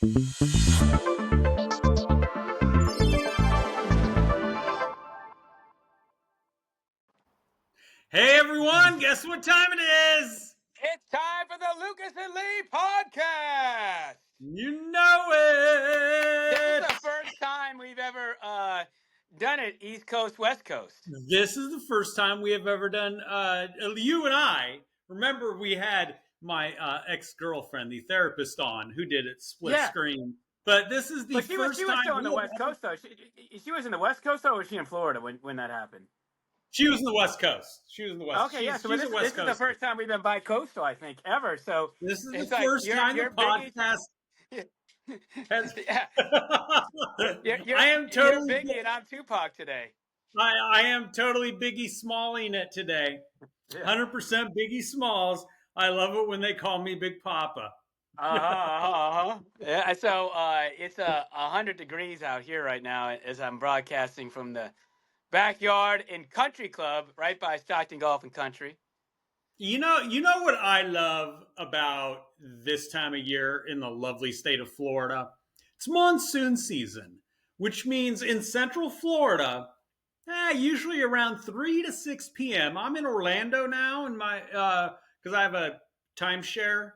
Hey everyone, guess what time it is? It's time for the Lucas and Lee podcast. You know This is it! the first time we've ever done it East Coast, West Coast. This is the first time we have ever done, you and I, remember we had my ex-girlfriend, the therapist, on, who did it split screen. But this is the But she was first still time on the West Coast, though. She was in the West Coast, or was she in Florida when that happened? She was in the West Coast. She was in the West. Okay, yeah. So she's this a West is the Coast. first time we've been bi-coastal, I think, ever. So This is it's the like first time the podcast has... yeah. I am totally... You're Biggie and I'm Tupac today. I am totally Biggie Smalling it today. 100% Biggie Smalls. I love it when they call me Big Papa. Yeah, so it's 100 degrees out here right now as I'm broadcasting from the backyard in Country Club right by Stockton Golf and Country. You know what I love about this time of year in the lovely state of Florida? It's monsoon season, which means in Central Florida, usually around 3 to 6 p.m. I'm in Orlando now in my because I have a timeshare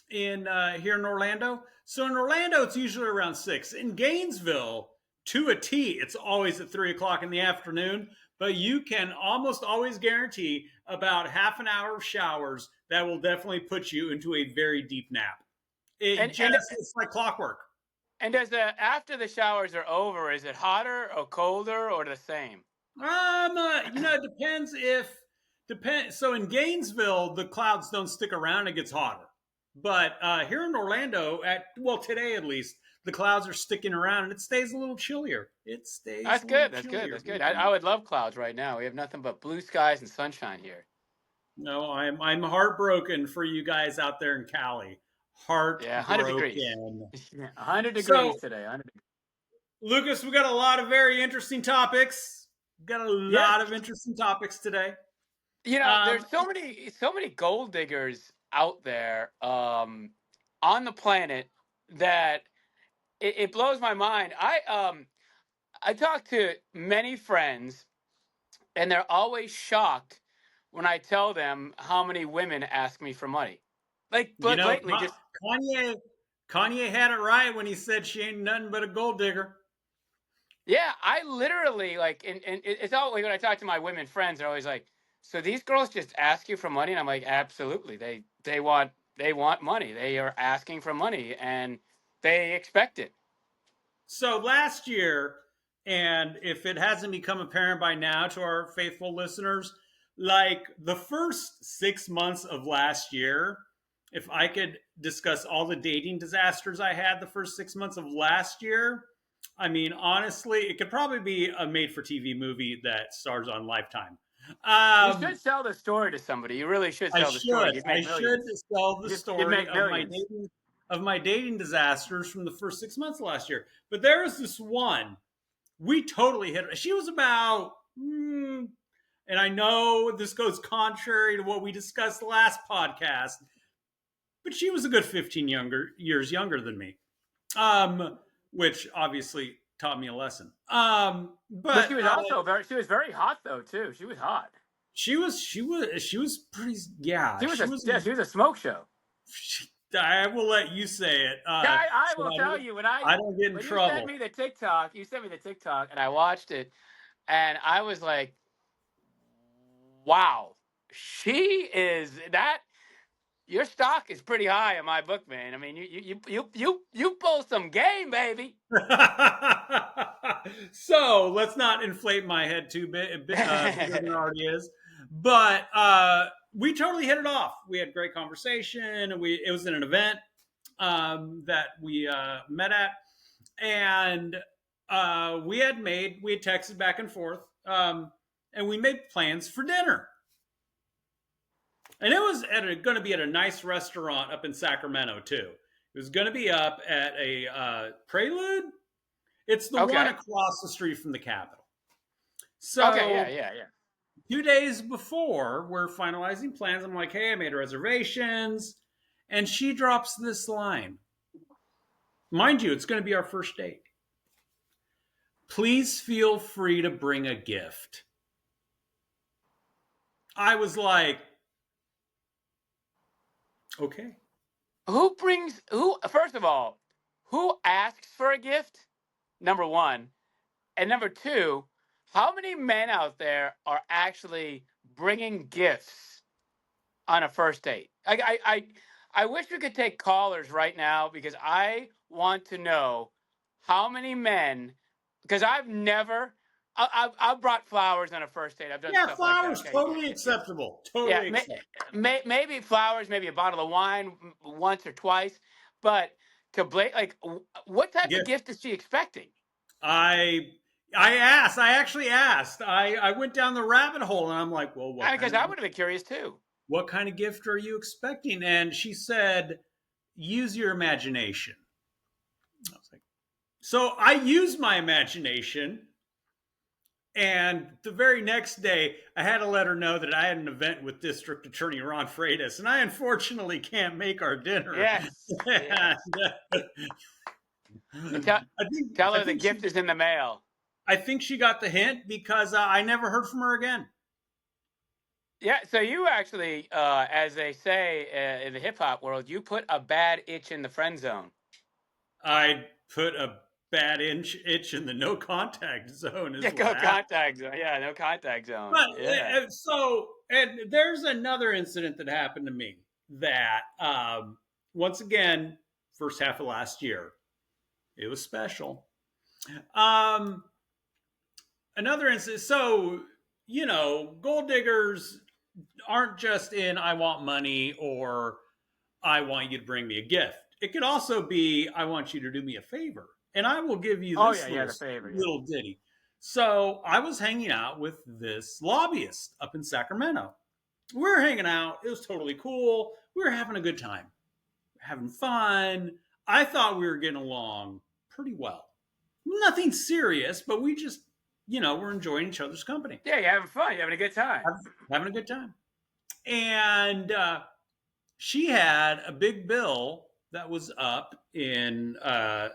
in here in Orlando. So in Orlando, it's usually around 6. In Gainesville, to a T, it's always at 3 o'clock in the afternoon. But you can almost always guarantee about half an hour of showers that will definitely put you into a very deep nap. It's like clockwork. And after the showers are over, is it hotter or colder or the same? It depends. So in Gainesville, the clouds don't stick around; it gets hotter. But here in Orlando, today at least, the clouds are sticking around, and it stays a little chillier. That's good. That's good. I would love clouds right now. We have nothing but blue skies and sunshine here. No, I'm heartbroken for you guys out there in Cali. Heartbroken. Yeah, 100 degrees. 100 degrees today. 100 degrees. Lucas, we got a lot of very interesting topics. Interesting topics today. You know, there's so many gold diggers out there on the planet that it blows my mind. I talk to many friends, and they're always shocked when I tell them how many women ask me for money. Like, blatantly, just Kanye had it right when he said she ain't nothing but a gold digger. Yeah, I literally and it's always when I talk to my women friends, they're always like, "So these girls just ask you for money?" And I'm like, "Absolutely. They want money. They are asking for money, and they expect it." So last year, and if it hasn't become apparent by now to our faithful listeners, like the first 6 months of last year, if I could discuss all the dating disasters I had the first 6 months of last year, I mean, honestly, it could probably be a made-for-TV movie that stars on Lifetime. You should sell the story to somebody. You really should sell the story. I should sell the story of my dating disasters from the first 6 months of last year. But there was this one. We totally hit her. She was about, and I know this goes contrary to what we discussed the last podcast, but she was a good 15 years younger than me, which obviously taught me a lesson. But she was also very hot though too. She was hot. She was pretty. Yeah, she was a smoke show. I will let you say it. I will tell you when I don't get in trouble. You sent me the TikTok, and I watched it, and I was like, "Wow, she is that." Your stock is pretty high in my book, man. I mean, you pull some game, baby. So let's not inflate my head too bigger than it already is. But we totally hit it off. We had great conversation. It was in an event that we met at, and we had texted back and forth, and we made plans for dinner. And it was going to be at a nice restaurant up in Sacramento too. It was going to be up at a Prelude. It's the one across the street from the Capitol. So yeah. 2 days before we're finalizing plans, I'm like, hey, I made reservations. And she drops this line. Mind you, it's going to be our first date. Please feel free to bring a gift. I was like, okay. First of all, who asks for a gift? Number one. And number two, how many men out there are actually bringing gifts on a first date? I wish we could take callers right now because I want to know how many men, because I've brought flowers on a first date. I've done Yeah, stuff like that. flowers, Okay. totally acceptable. Yeah. Totally acceptable. Maybe flowers, maybe a bottle of wine once or twice. But what type of Gift. gift is she expecting? I I asked. I actually asked. I went down the rabbit hole and I'm like, well, Because I would have been curious too. what kind of gift are you expecting? And she said, use your imagination. I was like, so I used my imagination. And the very next day, I had to let her know that I had an event with District Attorney Ron Freitas, and I unfortunately can't make our dinner. Yes. And, Yes. And tell I her the think gift is in the mail. I think she got the hint because I never heard from her again. Yeah. So you actually, as they say in the hip hop world, you put a bad itch in the friend zone. I put a bad itch in the no contact zone. Yeah, no contact zone. Yeah, no contact zone. But Yeah. and there's another incident that happened to me that once again, first half of last year, it was special. Another incident. So gold diggers aren't just in I want money or I want you to bring me a gift. It could also be I want you to do me a favor, and I will give you Oh this yeah, yeah, the favor. Yeah. little ditty. So I was hanging out with this lobbyist up in Sacramento. We were hanging out. It was totally cool. We were having a good time, having fun. I thought we were getting along pretty well. Nothing serious, but we just, we're enjoying each other's company. Yeah, you're having fun. You're having a good time. Having a good time. And she had a big bill that was up in the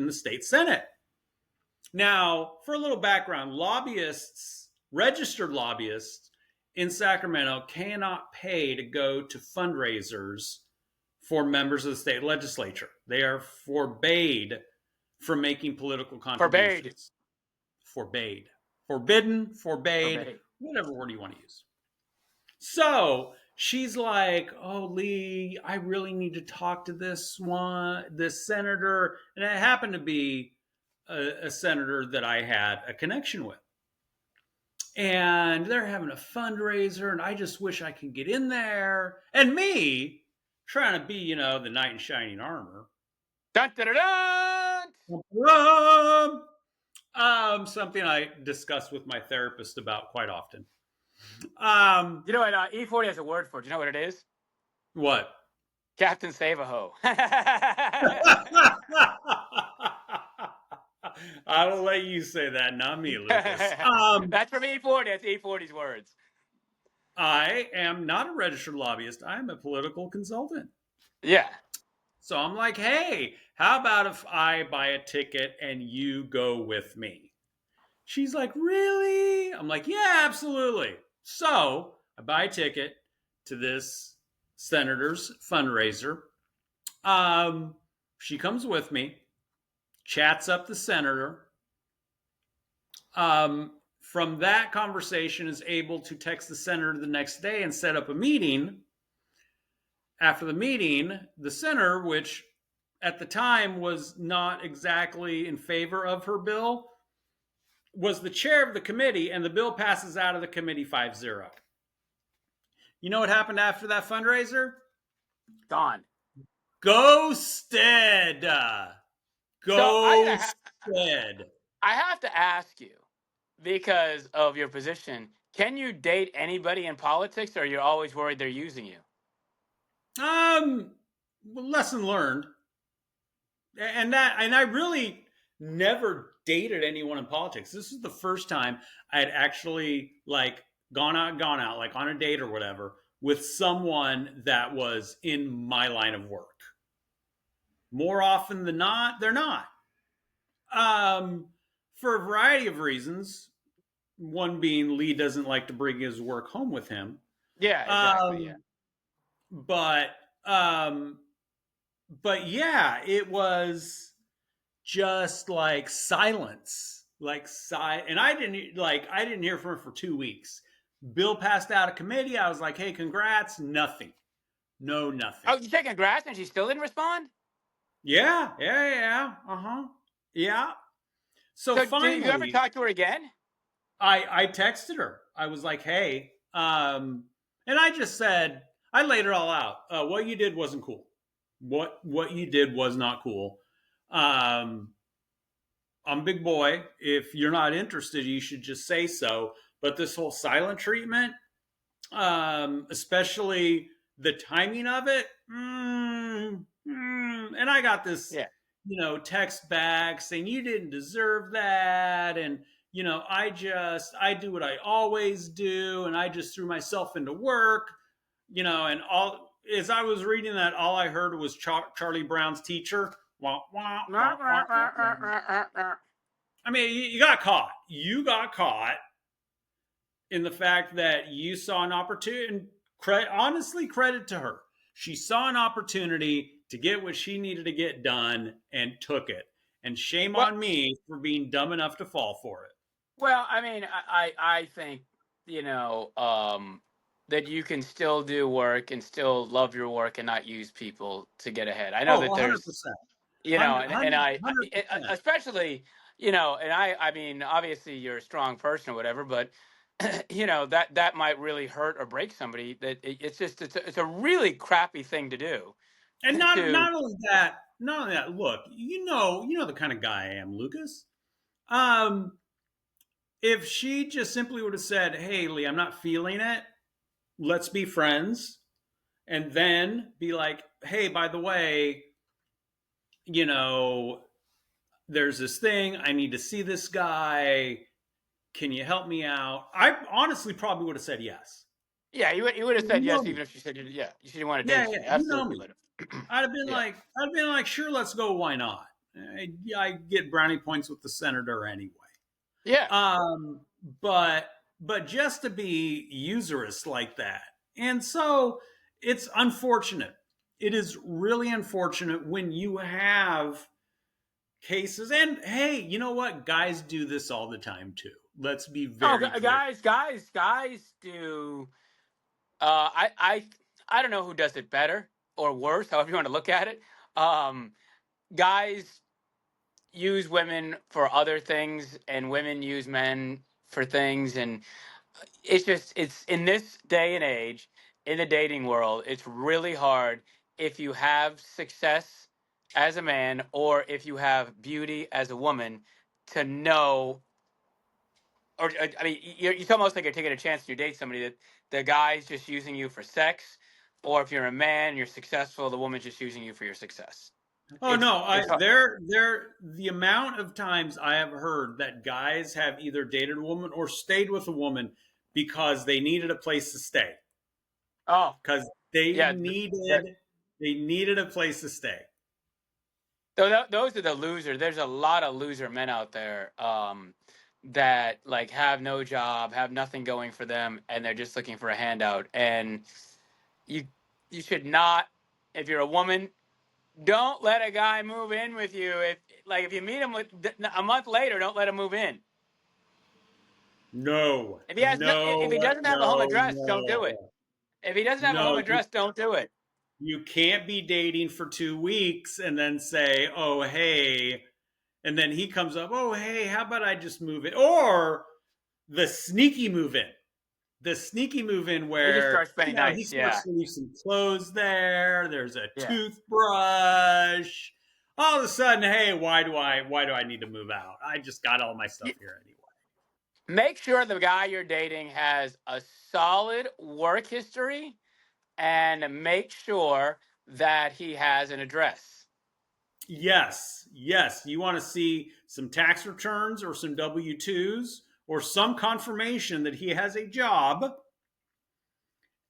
state Senate. Now, for a little background, registered lobbyists in Sacramento cannot pay to go to fundraisers for members of the state legislature. They are forbade from making political contributions. Forbade. Forbidden, forbade, whatever word you want to use. So she's like, oh, Lee, I really need to talk to this senator. And it happened to be a senator that I had a connection with. And they're having a fundraiser, and I just wish I could get in there. And me trying to be, the knight in shining armor. Dun, dun, dun, dun. Something I discuss with my therapist about quite often. You know what? E40 has a word for it. Do you know what it is? What? Captain Save-A-Ho. I will let you say that, not me, Lucas. That's from E40. That's E40's words. I am not a registered lobbyist. I'm a political consultant. Yeah. So I'm like, hey, how about if I buy a ticket and you go with me? She's like, really? I'm like, yeah, absolutely. So I buy a ticket to this senator's fundraiser. She comes with me, chats up the senator. From that conversation is able to text the senator the next day and set up a meeting. After the meeting, the senator, which at the time was not exactly in favor of her bill, was the chair of the committee, and the bill passes out of the committee 5-0. You know what happened after that fundraiser? Gone. Ghosted. Ghosted. I have to ask you, because of your position, can you date anybody in politics, or you're always worried they're using you? Lesson learned. And I really never dated anyone in politics. This is the first time I had actually gone out like on a date or whatever with someone that was in my line of work. More often than not, they're not. Um, for a variety of reasons. One being Lee doesn't like to bring his work home with him. Yeah, exactly. Yeah. Um, but um, but yeah, it was just like silence, and I didn't hear from her for 2 weeks. Bill passed out a committee. I was like, hey, congrats. Nothing. No, nothing. Oh, you said congrats, and she still didn't respond. Yeah, yeah, yeah. Uh-huh. Yeah. So So, did you ever finally, talk to her again? I texted her. I was like, hey, and I just said, I laid it all out. What you did wasn't cool. What you did was not cool. Um, I'm a big boy. If you're not interested, you should just say so. But this whole silent treatment, especially the timing of it, and I got this, Yeah. text back saying you didn't deserve that, and I do what I always do, and I just threw myself into work, and all as I was reading that, all I heard was Charlie Brown's teacher. Wah, wah, wah, wah, wah, wah. I mean, you got caught. You got caught in the fact that you saw an opportunity. And honestly, credit to her. She saw an opportunity to get what she needed to get done and took it. And shame Well, on me for being dumb enough to fall for it. well, I mean, I think that you can still do work and still love your work and not use people to get ahead. I know Oh, that there's 100%. and 100%. especially and I mean, obviously you're a strong person or whatever, but that might really hurt or break somebody. That it's just it's a really crappy thing to do. And To not only that, look, you know the kind of guy I am, Lucas. Um, if she just simply would have said, hey, Lee, I'm not feeling it, let's be friends, and then be like, hey, by the way, you know, there's this thing. I need to see this guy. Can you help me out? I honestly probably would have said yes. yeah, you would have said You know yes me. even if she said yeah she didn't want to Yeah, date you. yeah. You know Absolutely me. would have. Yeah. I'd been like, sure, let's go. Why not? I get brownie points with the senator anyway. Yeah. Um, but but just to be usurious like that, and so it's unfortunate. It is really unfortunate when you have cases. And hey, you know what? Guys do this all the time too. Let's be Oh, very clear. guys do. Uh, I I I don't know who does it better or worse, however you want to look at it. Um, Guys use women for other things, and women use men for things, and it's in this day and age in the dating world. It's really hard if you have success as a man or if you have beauty as a woman to know or I mean, it's almost like you're taking a chance to date somebody that the guy's just using you for sex, or if you're a man, you're successful, the woman's just using you for your success. Oh It's no, it's hard. the amount of times I have heard that guys have either dated a woman or stayed with a woman because they needed a place to stay. Oh Because they yeah, needed a place to stay. those are the losers. There's a lot of loser men out there that like have no job, have nothing going for them, and they're just looking for a handout. And you you should not, if you're a woman, don't let a guy move in with you. If you meet him a month later, don't let him move in. No, If he no, doesn't have a home no, address, don't do it. no. If he doesn't have a home No, address, don't do it. you can't be dating for 2 weeks and then say, oh, hey, and then he comes up, oh, hey, how about I just move in? Or the sneaky move in. The sneaky move in He just where, starts spending he nights. Yeah, starts to leave some clothes there. There's a yeah. toothbrush. All of a sudden, hey, why do I need to move out? I just got all my stuff here anyway. Make sure the guy you're dating has a solid work history, and make sure that he has an address. Yes, yes. You want to see some tax returns or some W 2s or some confirmation that he has a job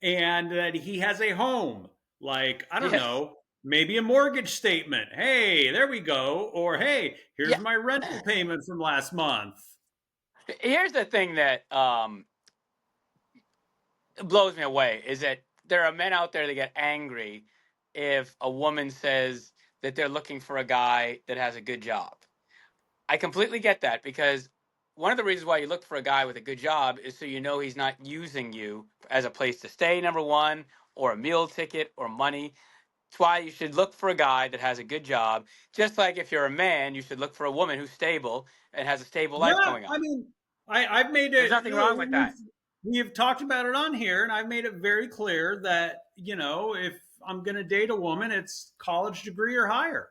and that he has a home. Like, I don't Yes. know, maybe a mortgage statement. Hey, there we go. Or hey, here's Yeah. my rental payment from last month. Here's the thing that blows me away is that there are men out there that get angry if a woman says that they're looking for a guy that has a good job. I completely get that because one of the reasons why you look for a guy with a good job is so you know he's not using you as a place to stay, number one, or a meal ticket or money. It's why you should look for a guy that has a good job. Just like if you're a man, you should look for a woman who's stable and has a stable life Yeah, going I on. mean, I've made There's it. nothing wrong with that. We've talked about it on here, and I've made it very clear that if I'm going to date a woman, it's college degree or higher,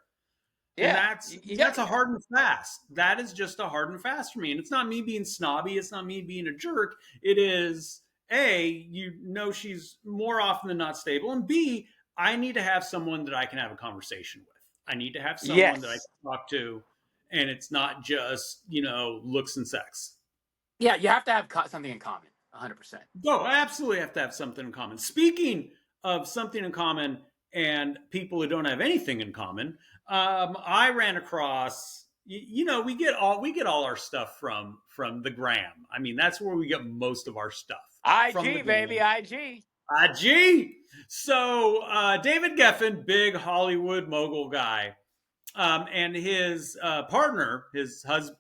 and Yeah. that's a hard and fast. That is just a hard and fast for me, and it's not me being snobby. It's not me being a jerk. It is she's more often than not stable, and B, I need to have someone that I can have a conversation with. I need to have someone that I Yes. can talk to, and it's not just looks and sex. Yeah, you have to have something in common, 100%. No, I absolutely have to have something in common. Speaking of something in common and people who don't have anything in common, I ran across. We get all our stuff from the gram. I mean, that's where we get most of our stuff from the IG, baby, gram. IG. IG. So David Geffen, big Hollywood mogul guy, and his partner, his husband.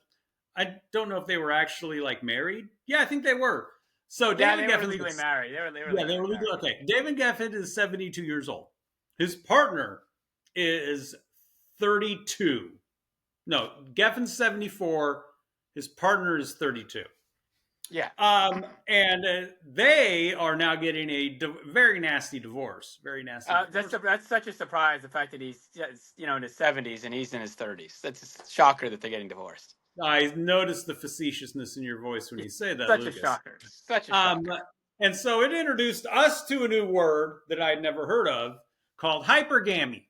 I don't know if they were actually like married. Yeah, I think they were. So Yeah, David they were Geffen. legally married. They were Yeah, they legally were legal. married. Okay, David Geffen is 72 years old. His partner is 32. No, Geffen's 74. His partner is 32. Yeah. And they are now getting a very nasty divorce. Very nasty divorce. That's such a surprise. The fact that he's in his 70s and he's in his 30s. That's a shocker that they're getting divorced. I noticed the facetiousness in your voice when you say that, Such a Lucas. shocker. Such a Um, shocker. and so it introduced us to a new word that I'd never heard of called hypergammy.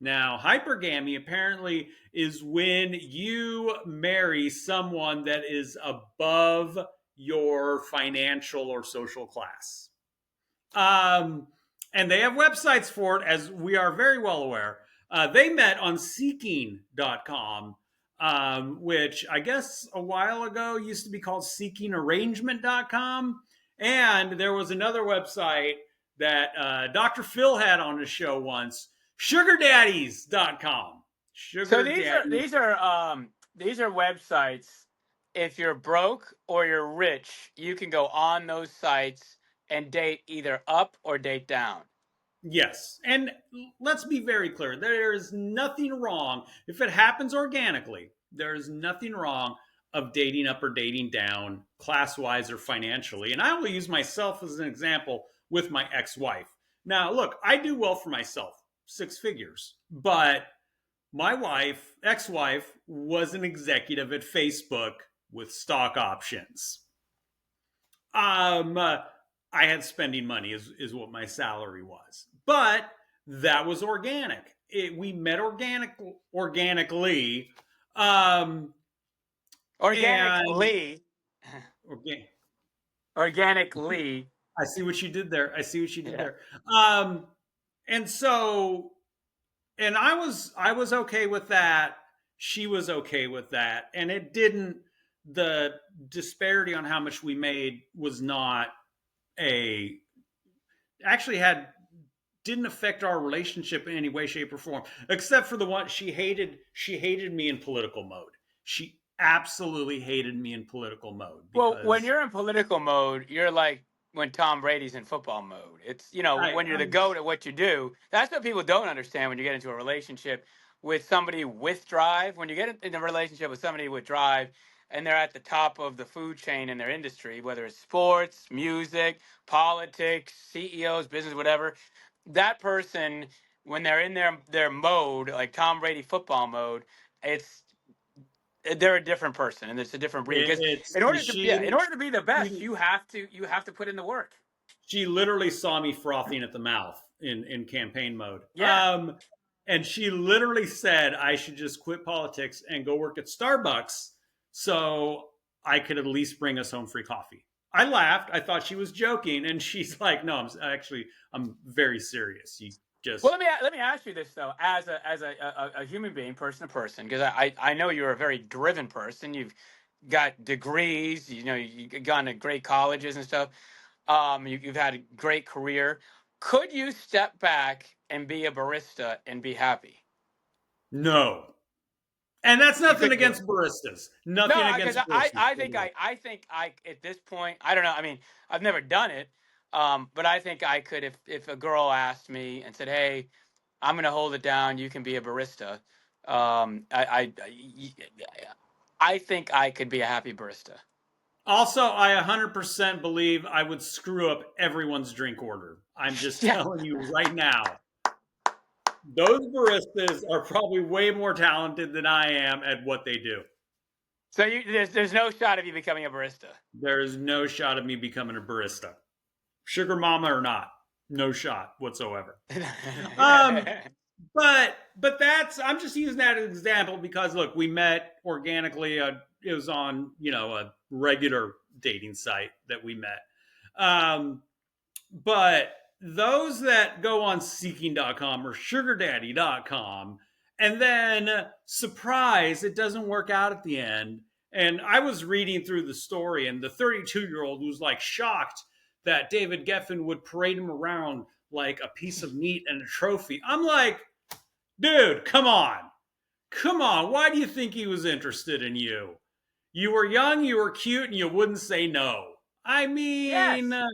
Now, hypergammy apparently is when you marry someone that is above your financial or social class. Um, and they have websites for it, as we are very well aware. They met on seeking.com, which I guess a while ago used to be called seekingarrangement.com. And there was another website that Dr. Phil had on his show once, sugardaddies.com. So Sugar these are daddies. these are these are websites. If you're broke or you're rich, you can go on those sites and date either up or date down. Yes. And let's be very clear. There is nothing wrong. If it happens organically, there is nothing wrong of dating up or dating down, class wise or financially. And I will use myself as an example with my ex wife. Now, look, I do well for myself, six figures, but my wife, ex wife, was an executive at Facebook with stock options. I had spending money is what my salary was, but that was organic. We met organically, um, and Organically, organic. organically. I see what you did there. I see what you did Yeah. there. Um, and so, and I was okay with that. She was okay with that, and it didn't. The disparity on how much we made was not a actually had didn't affect our relationship in any way, shape, or form, except for the one she hated me in political mode. She absolutely hated me in political mode Well, when because you're in political mode, you're like when Tom Brady's in football mode. It's, I, when you're the I GOAT at what you do. That's what people don't understand when you get into a relationship with somebody with drive. When you get in a relationship with somebody with drive and they're at the top of the food chain in their industry, whether it's sports, music, politics, CEOs, business, whatever, that person, when they're in their mode, like Tom Brady football mode, it's they're a different person and it's a different breed because it's in order to be the best she you have to put in the work. she literally saw me frothing at the mouth in campaign mode. Yeah. And she literally said I should just quit politics and go work at Starbucks so I could at least bring us home free coffee. I laughed. I thought she was joking, and she's like, "No, I'm very serious. Well, Just let me ask you this though, as a human being, person to person, because I know you're a very driven person. You've got degrees, you know, you've gone to great colleges and stuff. You've had a great career. Could you step back and be a barista and be happy? no. And that's You nothing couldn't do it. against baristas. No, Nothing because against baristas. I think I at this point, I don't know. I mean, I've never done it, but I think I could if a girl asked me and said, "Hey, I'm going to hold it down. You can be a barista." I think I could be a happy barista. Also, I 100% believe I would screw up everyone's drink order. I'm just Yeah. telling you right now. Those baristas are probably way more talented than I am at what they do. So there's no shot of you becoming a barista. There is no shot of me becoming a barista. Sugar mama or not, no shot whatsoever. Um, but that's I'm just using that as an example because look, we met organically. It was on a regular dating site that we met. But those that go on seeking.com or sugardaddy.com and then surprise, it doesn't work out at the end. And I was reading through the story, and the 32-year-old was like shocked that David Geffen would parade him around like a piece of meat and a trophy. I'm like, dude, come on. Come on. Why do you think he was interested in you? You were young, you were cute, and you wouldn't say no. I mean, Yes,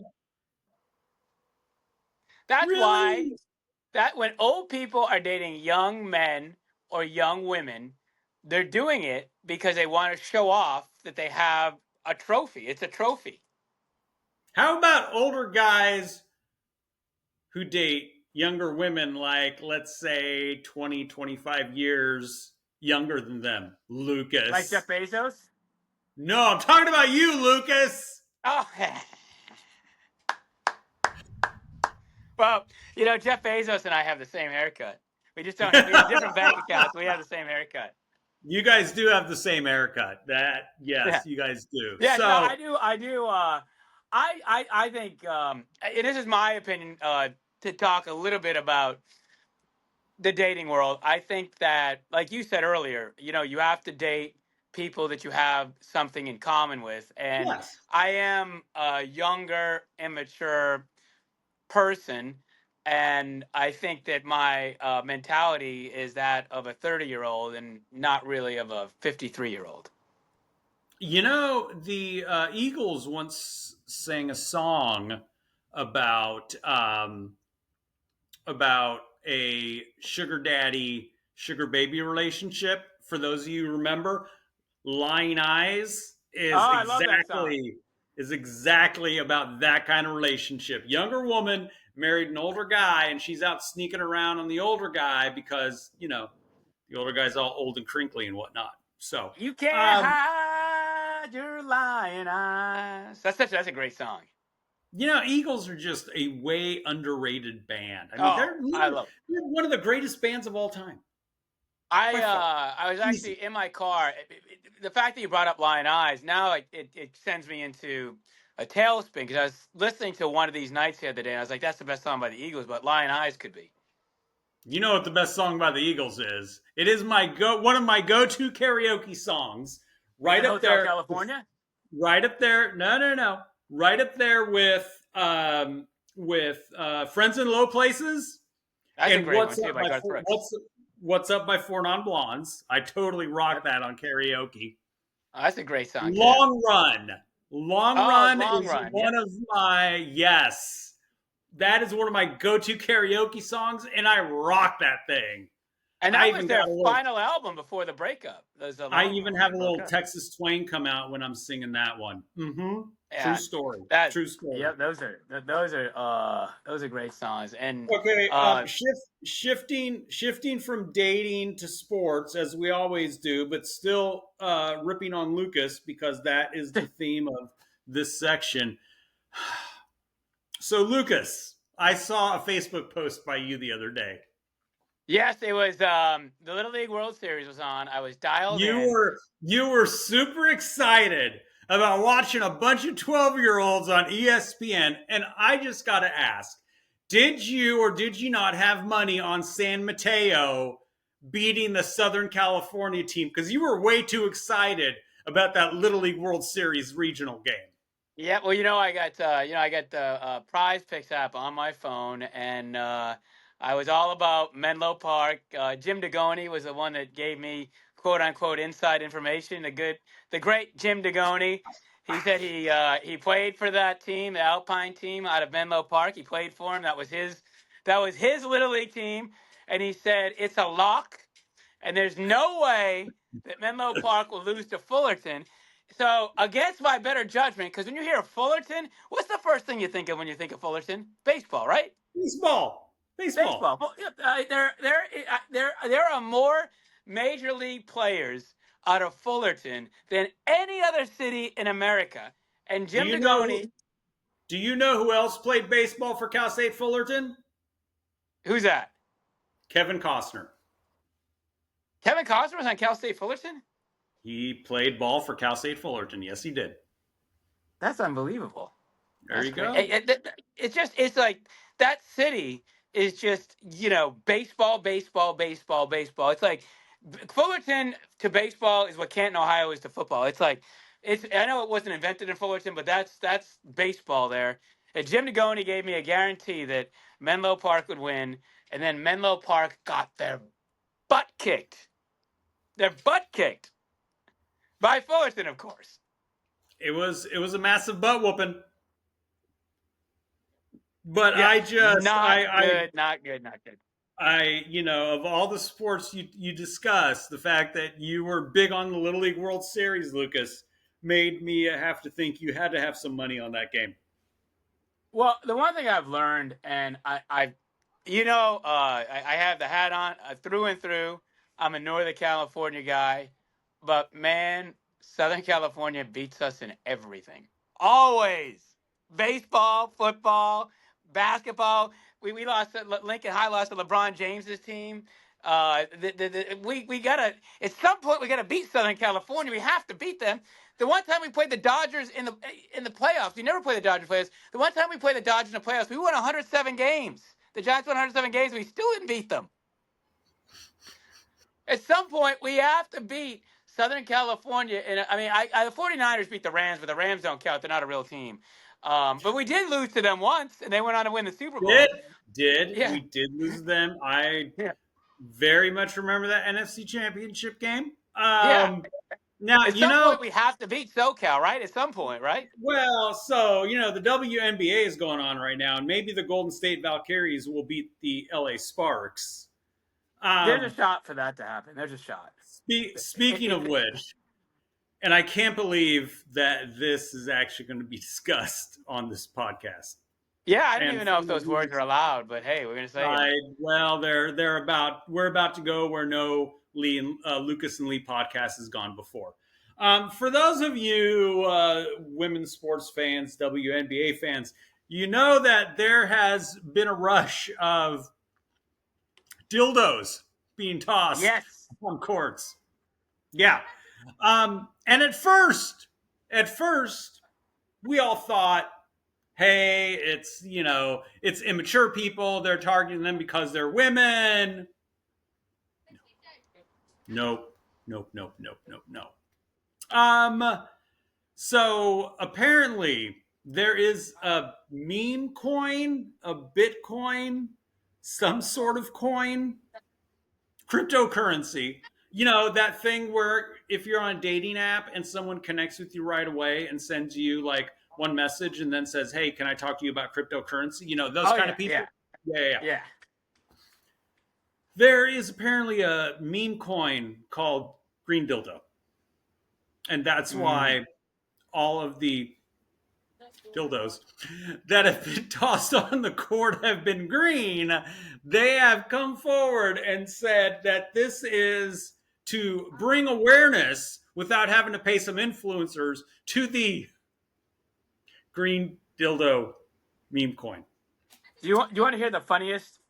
that's why really? that when old people are dating young men or young women, they're doing it because they want to show off that they have a trophy. It's a trophy. How about older guys who date younger women, like, let's say 20, 25 years younger than them? Like Lucas. Jeff Bezos? No, I'm talking about you, Lucas. Oh, well, Jeff Bezos and I have the same haircut. We just don't have, we have different bank accounts. We have the same haircut. You guys do have the same haircut. That, Yeah. yes, you guys do. Yes, no, So, I do. I think, and this is my opinion, to talk a little bit about the dating world. I think that, like you said earlier, you have to date people that you have something in common with. And yes. I am a younger, immature person. And I think that my mentality is that of a 30-year-old and not really of a 53-year-old. The Eagles once sang a song about about a sugar daddy sugar baby relationship. For those of you who remember, Lying Eyes Oh, I love that song. is exactly about that kind of relationship. Younger woman married an older guy, and she's out sneaking around on the older guy because the older guy's all old and crinkly and whatnot. So, You can't um, hide your lying eyes. That's a great song. Eagles are just a way underrated band. I mean, Oh, I love. they're one of the greatest bands of all time by far. I was Easy. actually in my car. The fact that you brought up Lion Eyes now it sends me into a tailspin because I was listening to one of these nights the other day and I was like, that's the best song by the Eagles, but Lion Eyes could be. You know what the best song by the Eagles is? It is one of my go-to karaoke songs. Is Right it up Hotel there. California? Right up there. No, no, no. Right up there with Friends in Low Places That's a and great one too by Garth Brooks. What's Up by Four Non Blondes. I totally rock Yep. that on karaoke. Oh, that's a great song too. Long Run. Long Oh, Run Long is Run. one Yep. of my yes. That is one of my go-to karaoke songs, and I rock that thing. And I that was even their got a little. final album before the breakup. There's a I Long even Run. have They a broke little up. Texas twang come out when I'm singing that one. Mm-hmm. True Yeah, story. that. True story. Yep, those are great songs. And Okay. uh, Shifting from dating to sports as we always do, but still ripping on Lucas because that is the theme of this section. So Lucas, I saw a Facebook post by you the other day. yes, it was the Little League World Series was on. I was dialed You in. were you were super excited about watching a bunch of 12-year-olds on ESPN, and I just got to ask, Did you or did you not have money on San Mateo beating the Southern California team? Because you were way too excited about that Little League World Series regional game. Yeah, well, I got the Prize Picks app on my phone, and I was all about Menlo Park. Jim Degoni was the one that gave me quote unquote inside information. The great Jim Degoni. He said he played for that team, the Alpine team out of Menlo Park. He played for him. That was his Little League team, and he said it's a lock, and there's no way that Menlo Park will lose to Fullerton. So, against my better judgment, because when you hear of Fullerton, what's the first thing you think of when you think of Fullerton? Baseball, right? Baseball. Baseball. Baseball. Well, there are more major league players out of Fullerton than any other city in America. And Do Jim you know Degoni, do you know who else played baseball for Cal State Fullerton? who's that? Kevin Costner. Kevin Costner was on Cal State Fullerton? He played ball for Cal State Fullerton. Yes, he did. That's unbelievable. There That's you great. go. It's like that city is just, baseball, baseball, baseball, baseball. It's like Fullerton to baseball is what Canton, Ohio is to football. I know it wasn't invented in Fullerton, but that's baseball there. And Jim Degoni gave me a guarantee that Menlo Park would win, and then Menlo Park got their butt kicked. Their butt kicked by Fullerton, of course. It was a massive butt whooping. But Yeah, I just not good, not good, not good. of all the sports you discussed, the fact that you were big on the Little League World Series, Lucas, made me have to think you had to have some money on that game. Well, the one thing I've learned, and I have the hat on through and through. I'm a Northern California guy, but man, Southern California beats us in everything. Always. Baseball, football, basketball. We lost Lincoln High lost to LeBron James's team. We gotta at some point we gotta beat Southern California. We have to beat them. The one time we played the Dodgers in the playoffs, we never played the Dodgers playoffs. The one time we played the Dodgers in the playoffs, we won 107 games. The Giants won 107 games. We still didn't beat them. At some point, we have to beat Southern California. And the 49ers beat the Rams, but the Rams don't count. They're not a real team. But we did lose to them once, and they went on to win the Super Did Bowl. did Yeah, we did lose them? I yeah, very much remember that NFC Championship game. yeah. Now At some point, we have to beat SoCal, right? At some point, right? well, so the WNBA is going on right now, and maybe the Golden State Valkyries will beat the LA Sparks. There's Um, a shot for that to happen. There's a shot. speaking of which, and I can't believe that this is actually going to be discussed on this podcast. Yeah, I didn't And even know if those words are allowed, but hey, we're gonna say them. well, we're about to go where no Lucas and Lee podcast has gone before. For those of you women's sports fans, WNBA fans, you know that there has been a rush of dildos being tossed Yes. on courts. Yeah. And at first, we all thought, hey, it's immature people. They're targeting them because they're women. Nope, nope, nope, nope, nope, nope. So apparently there is a meme coin, a Bitcoin, some sort of coin, cryptocurrency. That thing where if you're on a dating app and someone connects with you right away and sends you like one message and then says, "Hey, can I talk to you about cryptocurrency?" Those Oh kind of yeah, people. yeah, Yeah, yeah, yeah. yeah. There is apparently a meme coin called Green Dildo, and that's Mm. why all of the dildos that have been tossed on the court have been green. They have come forward and said that this is to bring awareness without having to pay some influencers to the green dildo meme coin. Do you want to hear the funniest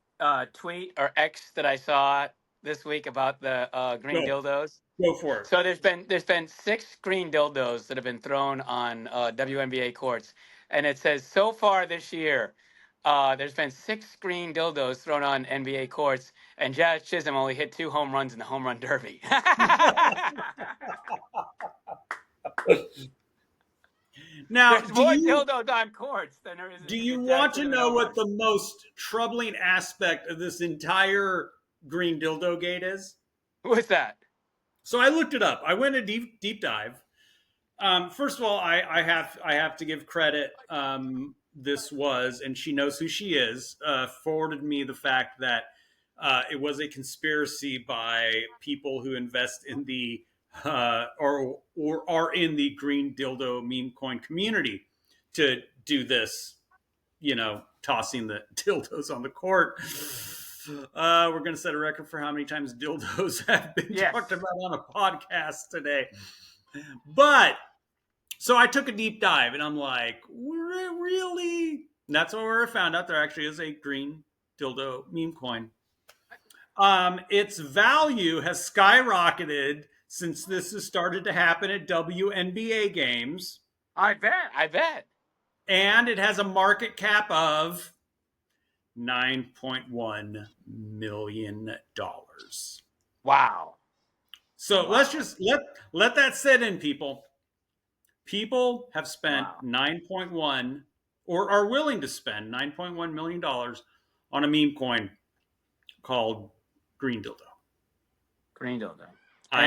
tweet or X that I saw this week about the green Go, dildos? go for it. So there's been 6 green dildos that have been thrown on WNBA courts, and it says so far this year, there's been 6 green dildos thrown on NBA courts, and Jazz Chisholm only hit 2 home runs in the home run derby. Now, There's more dildos on courts than there is do you Jazz want to Chisholm in know home what runs. the most troubling aspect of this entire green dildo gate is? What's that? So I looked it up. I went a deep dive. First of all, I have to give credit. This was, and she knows who she is. Forwarded me the fact that it was a conspiracy by people who invest in the or are in the green dildo meme coin community to do this. Tossing the dildos on the court. We're going to set a record for how many times dildos have been talked about on a podcast today. But so I took a deep dive and I'm like, really? And that's where I found out there actually is a green dildo meme coin. Its value has skyrocketed since this has started to happen at WNBA games. I bet. And it has a market cap of $9.1 million. Wow. So let's just let that sit in, people. People have spent 9.1 or are willing to spend $9.1 million on a meme coin called Green Dildo. Green dildo. I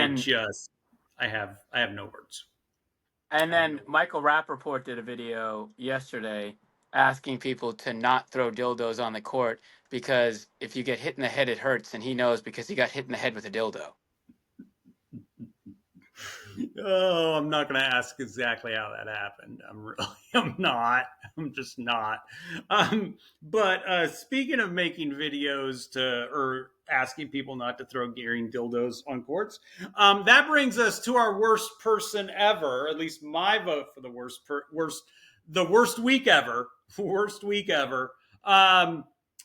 have no words. And then Michael Rappaport did a video yesterday asking people to not throw dildos on the court because if you get hit in the head, it hurts. And he knows because he got hit in the head with a dildo. Oh, I'm not going to ask exactly how that happened. I'm not. I'm just not. But speaking of making videos or asking people not to throw green dildos on courts, that brings us to our worst person ever. At least my vote for the worst week ever. Worst week ever.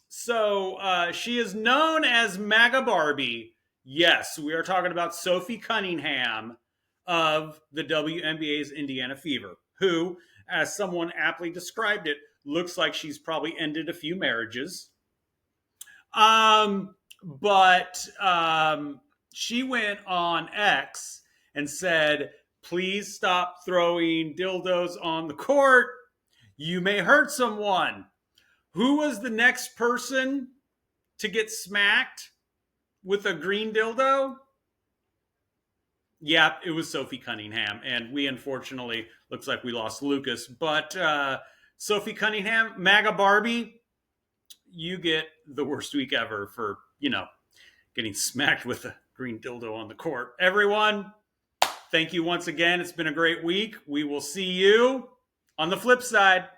So she is known as MAGA Barbie. Yes, we are talking about Sophie Cunningham of the WNBA's Indiana Fever, who, as someone aptly described it, looks like she's probably ended a few marriages. But she went on X and said, please stop throwing dildos on the court. You may hurt someone. Who was the next person to get smacked with a green dildo? Yeah, it was Sophie Cunningham. And we unfortunately, looks like we lost Lucas. But Sophie Cunningham, MAGA Barbie, you get the worst week ever for, getting smacked with a green dildo on the court. Everyone, thank you once again. It's been a great week. We will see you on the flip side.